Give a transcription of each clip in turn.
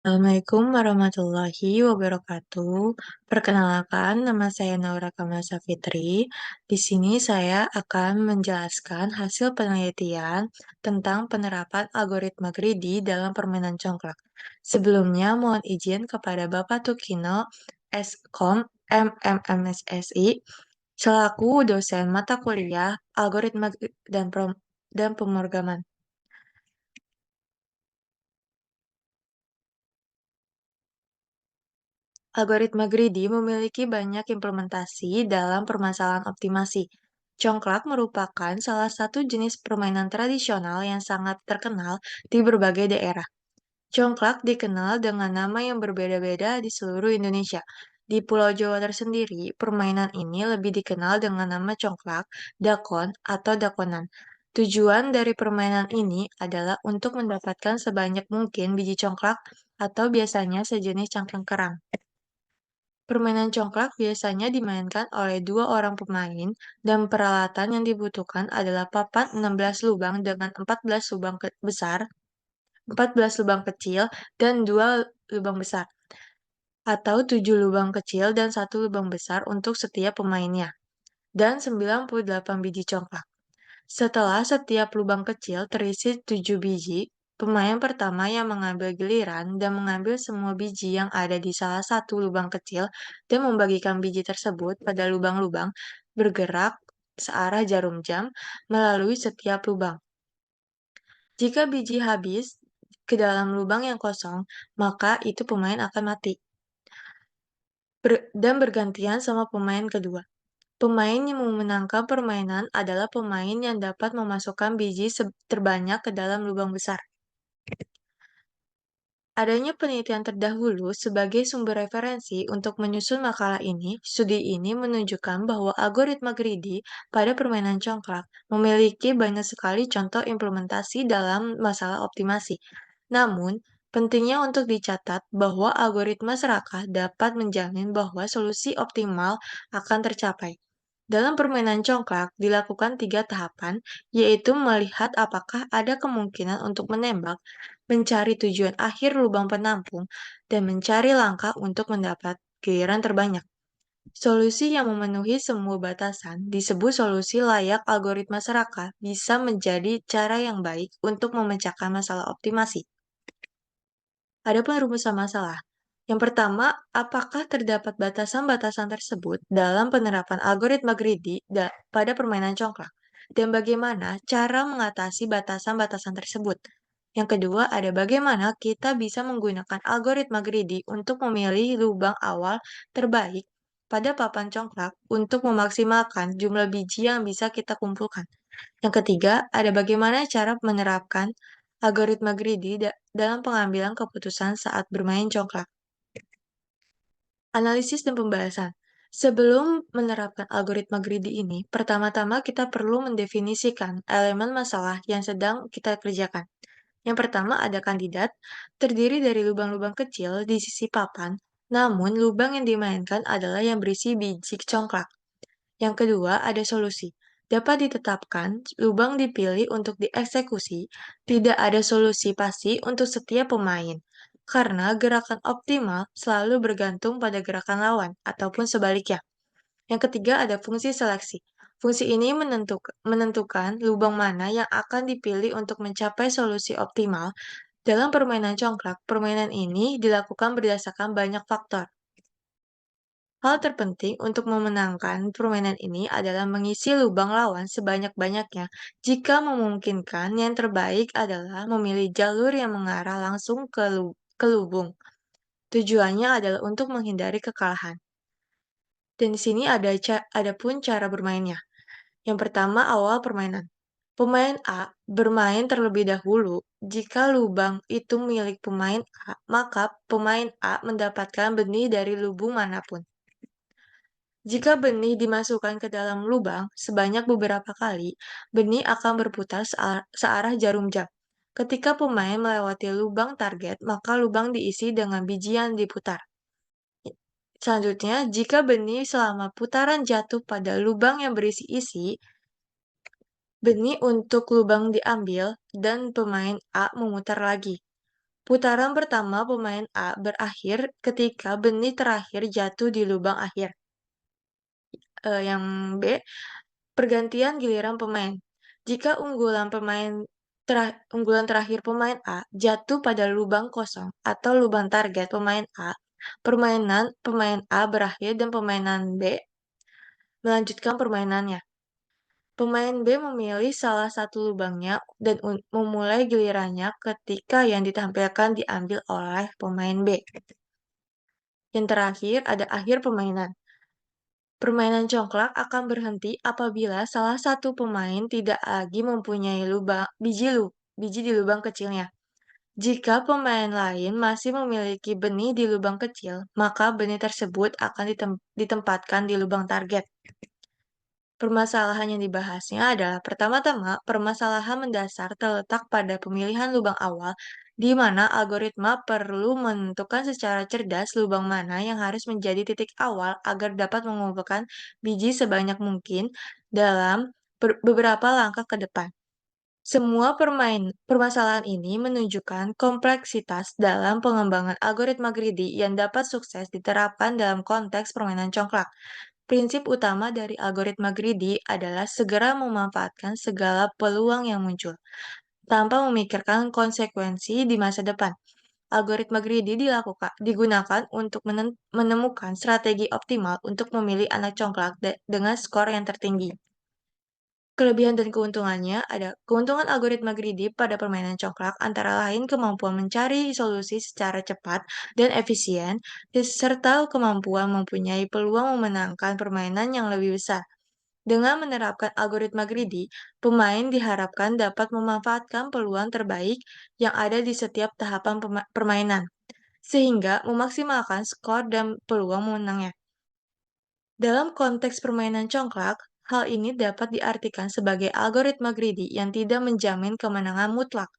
Assalamualaikum warahmatullahi wabarakatuh. Perkenalkan, nama saya Naura Kamala Fitri. Di sini saya akan menjelaskan hasil penelitian tentang penerapan algoritma greedy dalam permainan congklak. Sebelumnya, mohon izin kepada Bapak Tukino, Skom, MMMSSI, selaku dosen mata kuliah algoritma dan pemrograman. Algoritma greedy memiliki banyak implementasi dalam permasalahan optimasi. Congklak merupakan salah satu jenis permainan tradisional yang sangat terkenal di berbagai daerah. Congklak dikenal dengan nama yang berbeda-beda di seluruh Indonesia. Di Pulau Jawa tersendiri, permainan ini lebih dikenal dengan nama congklak, dakon, atau dakonan. Tujuan dari permainan ini adalah untuk mendapatkan sebanyak mungkin biji congklak atau biasanya sejenis cangkang kerang. Permainan congklak biasanya dimainkan oleh dua orang pemain, dan peralatan yang dibutuhkan adalah papan 16 lubang dengan 14 lubang besar, 14 lubang kecil, dan dua lubang besar, atau 7 lubang kecil dan satu lubang besar untuk setiap pemainnya, dan 98 biji congklak. Setelah setiap lubang kecil terisi 7 biji, pemain pertama yang mengambil giliran dan mengambil semua biji yang ada di salah satu lubang kecil dan membagikan biji tersebut pada lubang-lubang bergerak searah jarum jam melalui setiap lubang. Jika biji habis ke dalam lubang yang kosong, maka itu pemain akan mati dan bergantian sama pemain kedua. Pemain yang memenangkan permainan adalah pemain yang dapat memasukkan biji terbanyak ke dalam lubang besar. Adanya penelitian terdahulu sebagai sumber referensi untuk menyusun makalah ini, studi ini menunjukkan bahwa algoritma greedy pada permainan congklak memiliki banyak sekali contoh implementasi dalam masalah optimasi. Namun, pentingnya untuk dicatat bahwa algoritma serakah dapat menjamin bahwa solusi optimal akan tercapai. Dalam permainan congklak, dilakukan 3 tahapan, yaitu melihat apakah ada kemungkinan untuk menembak, mencari tujuan akhir lubang penampung, dan mencari langkah untuk mendapat giliran terbanyak. Solusi yang memenuhi semua batasan disebut solusi layak algoritma serakah bisa menjadi cara yang baik untuk memecahkan masalah optimasi. Adapun rumusan masalah. Yang pertama, apakah terdapat batasan-batasan tersebut dalam penerapan algoritma greedy pada permainan congklak? Dan bagaimana cara mengatasi batasan-batasan tersebut? Yang kedua, ada bagaimana kita bisa menggunakan algoritma greedy untuk memilih lubang awal terbaik pada papan congklak untuk memaksimalkan jumlah biji yang bisa kita kumpulkan. Yang ketiga, ada bagaimana cara menerapkan algoritma greedy dalam pengambilan keputusan saat bermain congklak. Analisis dan pembahasan. Sebelum menerapkan algoritma greedy ini, pertama-tama kita perlu mendefinisikan elemen masalah yang sedang kita kerjakan. Yang pertama ada kandidat, terdiri dari lubang-lubang kecil di sisi papan, namun lubang yang dimainkan adalah yang berisi biji congklak. Yang kedua, ada solusi. Dapat ditetapkan, lubang dipilih untuk dieksekusi, tidak ada solusi pasti untuk setiap pemain, karena gerakan optimal selalu bergantung pada gerakan lawan, ataupun sebaliknya. Yang ketiga, ada fungsi seleksi. Fungsi ini menentukan lubang mana yang akan dipilih untuk mencapai solusi optimal. Dalam permainan congklak, permainan ini dilakukan berdasarkan banyak faktor. Hal terpenting untuk memenangkan permainan ini adalah mengisi lubang lawan sebanyak-banyaknya. Jika memungkinkan, yang terbaik adalah memilih jalur yang mengarah langsung ke lubung. Tujuannya adalah untuk menghindari kekalahan. Dan di sini ada pun cara bermainnya. Yang pertama, awal permainan. Pemain A bermain terlebih dahulu. Jika lubang itu milik pemain A, maka pemain A mendapatkan benih dari lubung manapun. Jika benih dimasukkan ke dalam lubang sebanyak beberapa kali, benih akan berputar searah jarum jam. Ketika pemain melewati lubang target, maka lubang diisi dengan biji yang diputar. Selanjutnya, jika benih selama putaran jatuh pada lubang yang berisi isi, benih untuk lubang diambil dan pemain A memutar lagi. Putaran pertama pemain A berakhir ketika benih terakhir jatuh di lubang akhir. Yang B, pergantian giliran pemain. Jika unggulan terakhir pemain A jatuh pada lubang kosong atau lubang target pemain A, permainan pemain A berakhir dan pemainan B melanjutkan permainannya. Pemain B memilih salah satu lubangnya dan memulai gilirannya ketika yang ditampilkan diambil oleh pemain B. Yang terakhir ada akhir permainan. Permainan congklak akan berhenti apabila salah satu pemain tidak lagi mempunyai biji di lubang kecilnya. Jika pemain lain masih memiliki benih di lubang kecil, maka benih tersebut akan ditempatkan di lubang target. Permasalahan yang dibahasnya adalah pertama-tama, permasalahan mendasar terletak pada pemilihan lubang awal, di mana algoritma perlu menentukan secara cerdas lubang mana yang harus menjadi titik awal agar dapat mengumpulkan biji sebanyak mungkin dalam beberapa langkah ke depan. Semua permasalahan ini menunjukkan kompleksitas dalam pengembangan algoritma greedy yang dapat sukses diterapkan dalam konteks permainan congklak. Prinsip utama dari algoritma greedy adalah segera memanfaatkan segala peluang yang muncul, tanpa memikirkan konsekuensi di masa depan. Algoritma greedy digunakan untuk menemukan strategi optimal untuk memilih anak congklak dengan skor yang tertinggi. Kelebihan dan keuntungannya ada keuntungan algoritma greedy pada permainan congklak antara lain kemampuan mencari solusi secara cepat dan efisien, serta kemampuan mempunyai peluang memenangkan permainan yang lebih besar. Dengan menerapkan algoritma greedy, pemain diharapkan dapat memanfaatkan peluang terbaik yang ada di setiap tahapan permainan, sehingga memaksimalkan skor dan peluang menangnya. Dalam konteks permainan congklak, hal ini dapat diartikan sebagai algoritma greedy yang tidak menjamin kemenangan mutlak,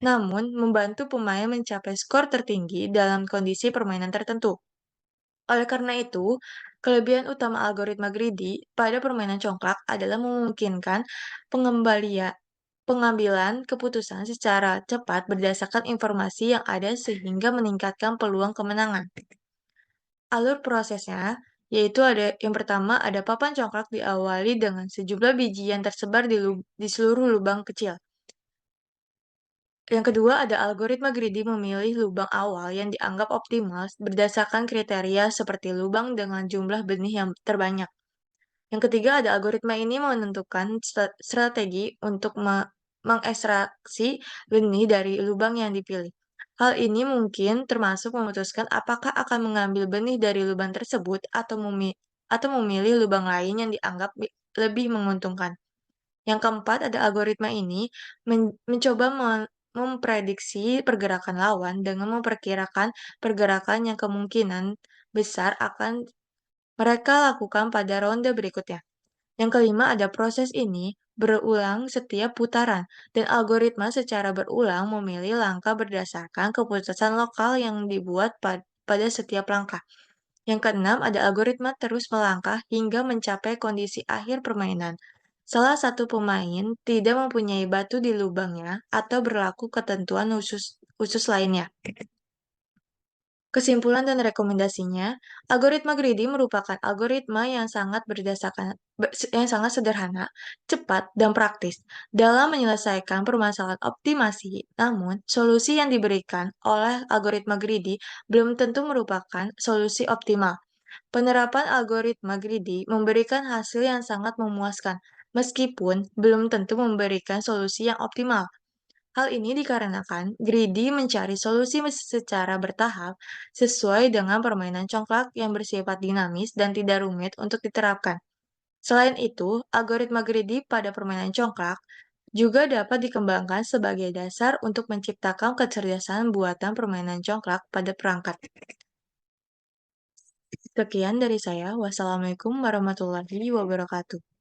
namun membantu pemain mencapai skor tertinggi dalam kondisi permainan tertentu. Oleh karena itu, kelebihan utama algoritma greedy pada permainan congklak adalah memungkinkan pengembalian pengambilan keputusan secara cepat berdasarkan informasi yang ada sehingga meningkatkan peluang kemenangan. Alur prosesnya, yaitu yang pertama ada papan congklak diawali dengan sejumlah biji yang tersebar di seluruh lubang kecil. Yang kedua ada algoritma greedy memilih lubang awal yang dianggap optimal berdasarkan kriteria seperti lubang dengan jumlah benih yang terbanyak. Yang ketiga ada algoritma ini menentukan strategi untuk mengekstraksi benih dari lubang yang dipilih. Hal ini mungkin termasuk memutuskan apakah akan mengambil benih dari lubang tersebut atau memilih lubang lain yang dianggap lebih menguntungkan. Yang keempat, ada algoritma ini mencoba memprediksi pergerakan lawan dengan memperkirakan pergerakan yang kemungkinan besar akan mereka lakukan pada ronde berikutnya. Yang kelima, ada proses ini berulang setiap putaran, dan algoritma secara berulang memilih langkah berdasarkan keputusan lokal yang dibuat pada setiap langkah. Yang keenam, ada algoritma terus melangkah hingga mencapai kondisi akhir permainan. Salah satu pemain tidak mempunyai batu di lubangnya atau berlaku ketentuan khusus lainnya. Kesimpulan dan rekomendasinya, algoritma greedy merupakan algoritma yang sangat sederhana, cepat, dan praktis dalam menyelesaikan permasalahan optimasi. Namun, solusi yang diberikan oleh algoritma greedy belum tentu merupakan solusi optimal. Penerapan algoritma greedy memberikan hasil yang sangat memuaskan, meskipun belum tentu memberikan solusi yang optimal. Hal ini dikarenakan greedy mencari solusi secara bertahap sesuai dengan permainan congklak yang bersifat dinamis dan tidak rumit untuk diterapkan. Selain itu, algoritma greedy pada permainan congklak juga dapat dikembangkan sebagai dasar untuk menciptakan kecerdasan buatan permainan congklak pada perangkat. Sekian dari saya. Wassalamualaikum warahmatullahi wabarakatuh.